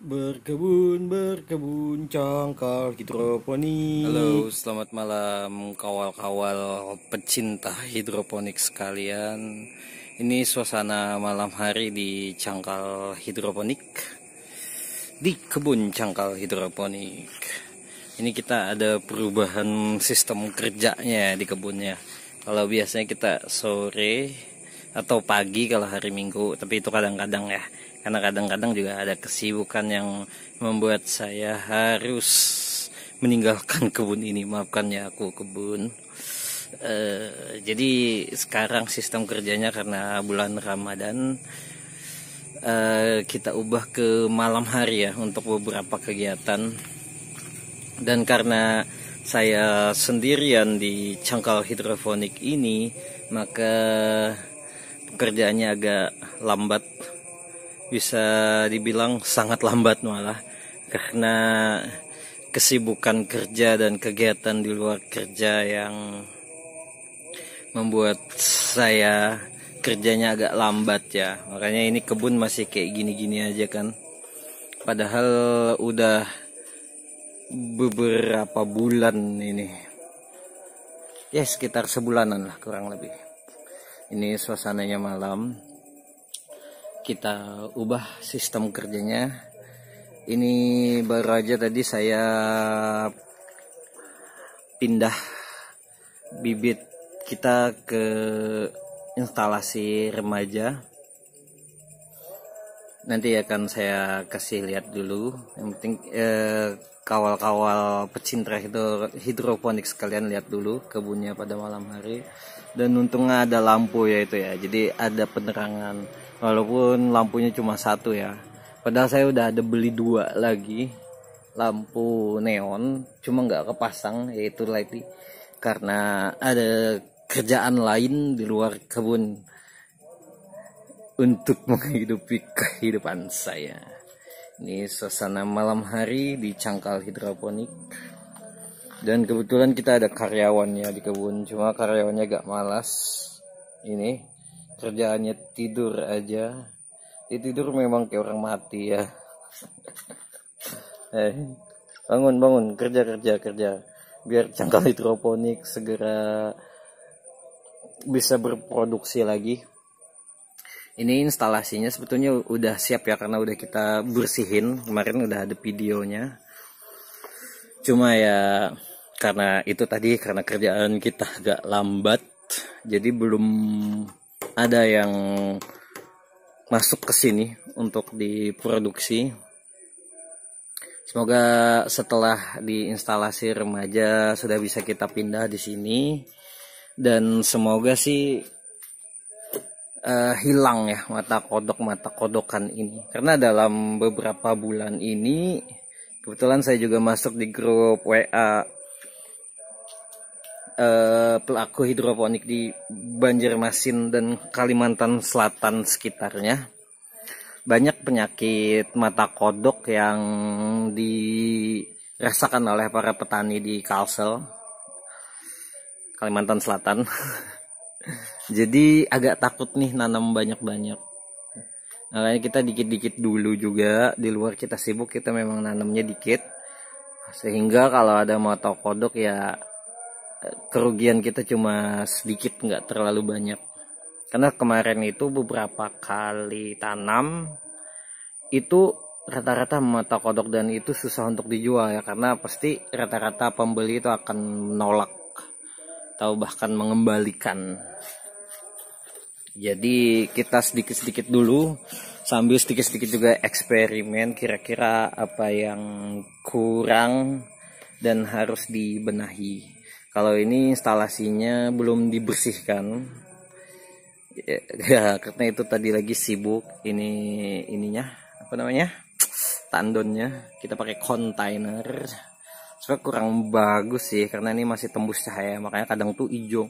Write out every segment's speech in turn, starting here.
Berkebun cangkal hidroponik. Halo, selamat malam kawal-kawal pecinta hidroponik sekalian. Ini suasana malam hari di cangkal hidroponik, di kebun cangkal hidroponik. Ini kita ada perubahan sistem kerjanya di kebunnya. Kalau biasanya kita sore atau pagi kalau hari Minggu, tapi itu kadang-kadang ya. Karena kadang-kadang juga ada kesibukan yang membuat saya harus meninggalkan kebun ini. Maafkan ya aku kebun. Jadi sekarang sistem kerjanya karena bulan Ramadan, kita ubah ke malam hari ya untuk beberapa kegiatan. Dan karena saya sendirian di cangkal hidroponik ini, maka pekerjaannya agak lambat, bisa dibilang sangat lambat malah, karena kesibukan kerja dan kegiatan di luar kerja yang membuat saya kerjanya agak lambat ya. Makanya ini kebun masih kayak gini-gini aja kan, padahal udah beberapa bulan ini ya, sekitar sebulanan lah kurang lebih. Ini suasananya malam, kita ubah sistem kerjanya. Ini baru aja tadi saya pindah bibit kita ke instalasi remaja. Nanti akan saya kasih lihat dulu. Yang penting kawal-kawal pecinta hidroponik sekalian lihat dulu kebunnya pada malam hari. Dan untungnya ada lampu ya itu ya, jadi ada penerangan walaupun lampunya cuma satu ya. Padahal saya udah ada beli dua lagi lampu neon, cuma nggak kepasang, yaitu lighting, karena ada kerjaan lain di luar kebun untuk menghidupi kehidupan saya. Ini suasana malam hari di cangkal hidroponik. Dan kebetulan kita ada karyawannya di kebun, cuma karyawannya agak malas. Ini kerjaannya tidur aja. Dia tidur memang kayak orang mati ya. Bangun kerja, biar cangkal hidroponik segera bisa berproduksi lagi. Ini instalasinya sebetulnya udah siap ya, karena udah kita bersihin kemarin, udah ada videonya. Cuma ya karena itu tadi, karena kerjaan kita agak lambat, jadi belum ada yang masuk ke sini untuk diproduksi. Semoga setelah di instalasi remaja sudah bisa kita pindah di sini, dan semoga sih hilang ya mata kodokan ini, karena dalam beberapa bulan ini kebetulan saya juga masuk di grup WA pelaku hidroponik di Banjarmasin dan Kalimantan Selatan sekitarnya. Banyak penyakit mata kodok yang dirasakan oleh para petani di Kalsel, Kalimantan Selatan. Jadi agak takut nih nanam banyak-banyak. Makanya kita dikit-dikit dulu juga, di luar kita sibuk, kita memang nanamnya dikit. Sehingga kalau ada mata kodok ya kerugian kita cuma sedikit, nggak terlalu banyak. Karena kemarin itu beberapa kali tanam itu rata-rata mata kodok, dan itu susah untuk dijual ya, karena pasti rata-rata pembeli itu akan menolak atau bahkan mengembalikan. Jadi kita sedikit-sedikit dulu, sambil sedikit-sedikit juga eksperimen kira-kira apa yang kurang dan harus dibenahi. Kalau ini instalasinya belum dibersihkan ya, karena itu tadi lagi sibuk. Ininya apa namanya, tandonnya kita pakai kontainer. Soalnya kurang bagus sih, karena ini masih tembus cahaya, makanya kadang tuh hijau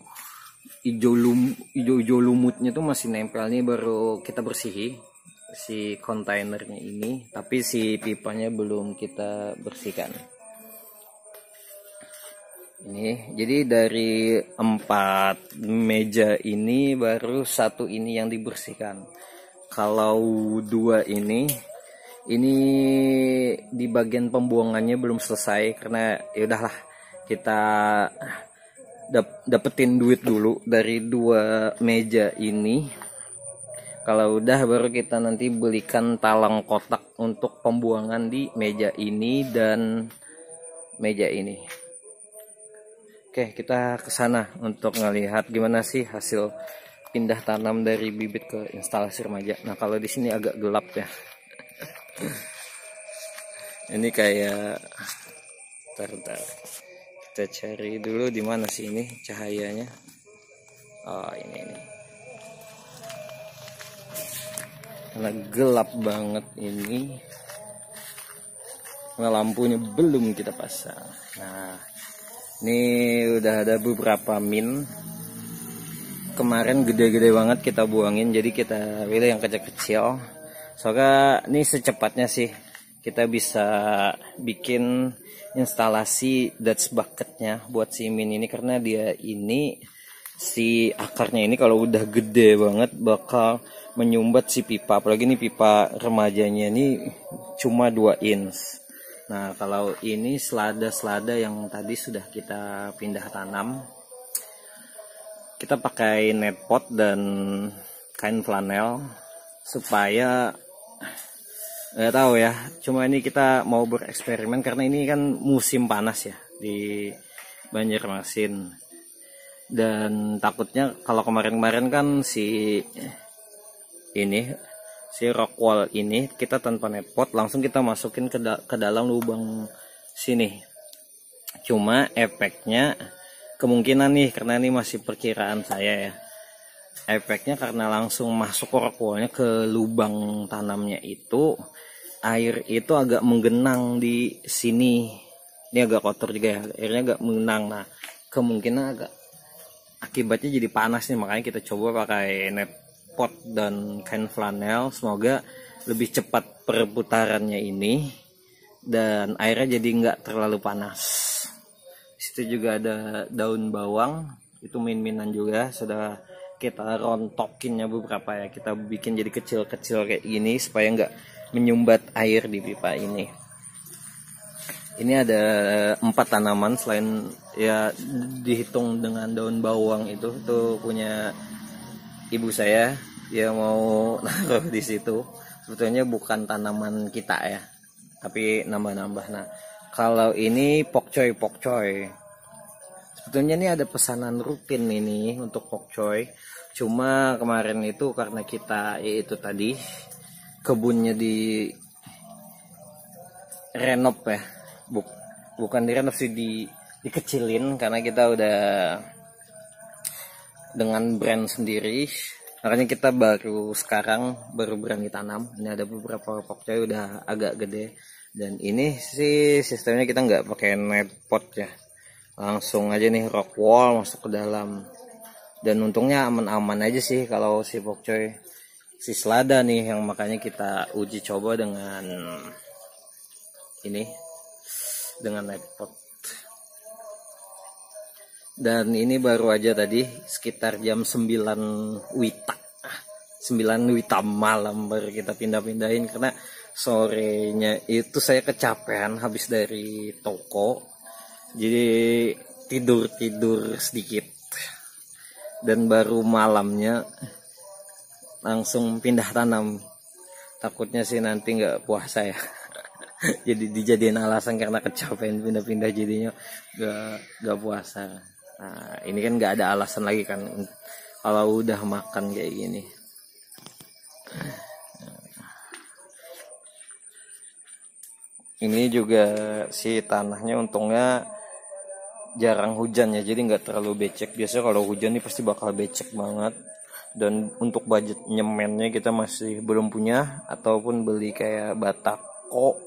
lumutnya tuh masih nempel. Nih baru kita bersihi si kontainernya ini, tapi si pipanya belum kita bersihkan. Ini jadi dari 4 meja ini baru satu ini yang dibersihkan. Kalau 2 ini Ini di bagian pembuangannya belum selesai karena ya udahlah, kita dapetin duit dulu dari 2 meja ini. Kalau udah baru kita nanti belikan talang kotak untuk pembuangan di meja ini dan meja ini. Oke, kita ke sana untuk ngelihat gimana sih hasil pindah tanam dari bibit ke instalasi remaja. Nah, kalau di sini agak gelap ya. Ini kayak bentar. Kita cari dulu di mana sih ini cahayanya. Oh, ini. Karena gelap banget ini. Nah, lampunya belum kita pasang. Nah, ini udah ada beberapa min. Kemarin gede-gede banget kita buangin, jadi kita pilih yang kecil-kecil. Soalnya ini secepatnya sih kita bisa bikin instalasi Dutch bucketnya buat si min ini, karena dia ini si akarnya ini kalau udah gede banget bakal menyumbat si pipa. Apalagi ini pipa remajanya ini cuma 2 inch. Nah, kalau ini selada yang tadi sudah kita pindah tanam, kita pakai net pot dan kain flanel supaya nggak tahu ya, cuma ini kita mau bereksperimen karena ini kan musim panas ya di Banjarmasin, dan takutnya kalau kemarin kan si rockwall ini kita tanpa net pot langsung kita masukin ke dalam lubang sini. Cuma efeknya kemungkinan nih, karena ini masih perkiraan saya ya, efeknya karena langsung masuk rockwallnya ke lubang tanamnya itu, air itu agak menggenang di sini. Ini agak kotor juga ya, airnya agak menggenang. Nah, kemungkinan akibatnya jadi panas nih, makanya kita coba pakai net pot dan kain flanel. Semoga lebih cepat perputarannya ini dan airnya jadi nggak terlalu panas. Di situ juga ada daun bawang, itu min-minan juga sudah kita rontokinnya beberapa ya, kita bikin jadi kecil-kecil kayak gini supaya nggak menyumbat air di pipa ini. Ini ada 4 tanaman, selain ya dihitung dengan daun bawang itu punya ibu saya, dia mau naruh di situ. Sebetulnya bukan tanaman kita ya, tapi nambah-nambah. Nah, kalau ini pokcoy, sebetulnya ini ada pesanan rutin ini untuk pokcoy. Cuma kemarin itu karena kita itu tadi kebunnya di renov ya, bukan direnov sih, dikecilin karena kita udah dengan brand sendiri. Makanya kita baru berani tanam. Ini ada beberapa pokcoy udah agak gede, dan ini sih sistemnya kita nggak pakai net pot ya, langsung aja nih rockwall masuk ke dalam. Dan untungnya aman-aman aja sih kalau si pokcoy. Si selada nih yang makanya kita uji coba dengan ini, dengan net pot. Dan ini baru aja tadi sekitar jam 9 wita malam baru kita pindahin, karena sorenya itu saya kecapean habis dari toko, jadi tidur sedikit, dan baru malamnya langsung pindah tanam. Takutnya sih nanti nggak puasa ya. Jadi dijadiin alasan karena kecapean pindah-pindah jadinya nggak puasa. Nah, ini kan nggak ada alasan lagi kan kalau udah makan kayak gini. Ini juga si tanahnya untungnya jarang hujan ya, jadi nggak terlalu becek. Biasanya kalau hujan nih pasti bakal becek banget. Dan untuk budget nyemennya kita masih belum punya, ataupun beli kayak batako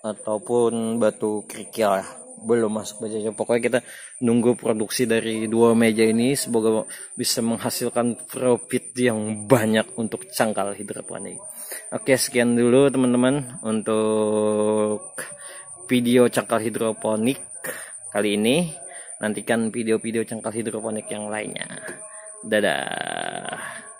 ataupun batu kerikil ya, belum masuk budgetnya. Pokoknya kita nunggu produksi dari 2 meja ini, semoga bisa menghasilkan profit yang banyak untuk cangkal hidroponik. Oke, sekian dulu teman-teman untuk video cangkal hidroponik kali ini. Nantikan video-video cangkal hidroponik yang lainnya. Dadah.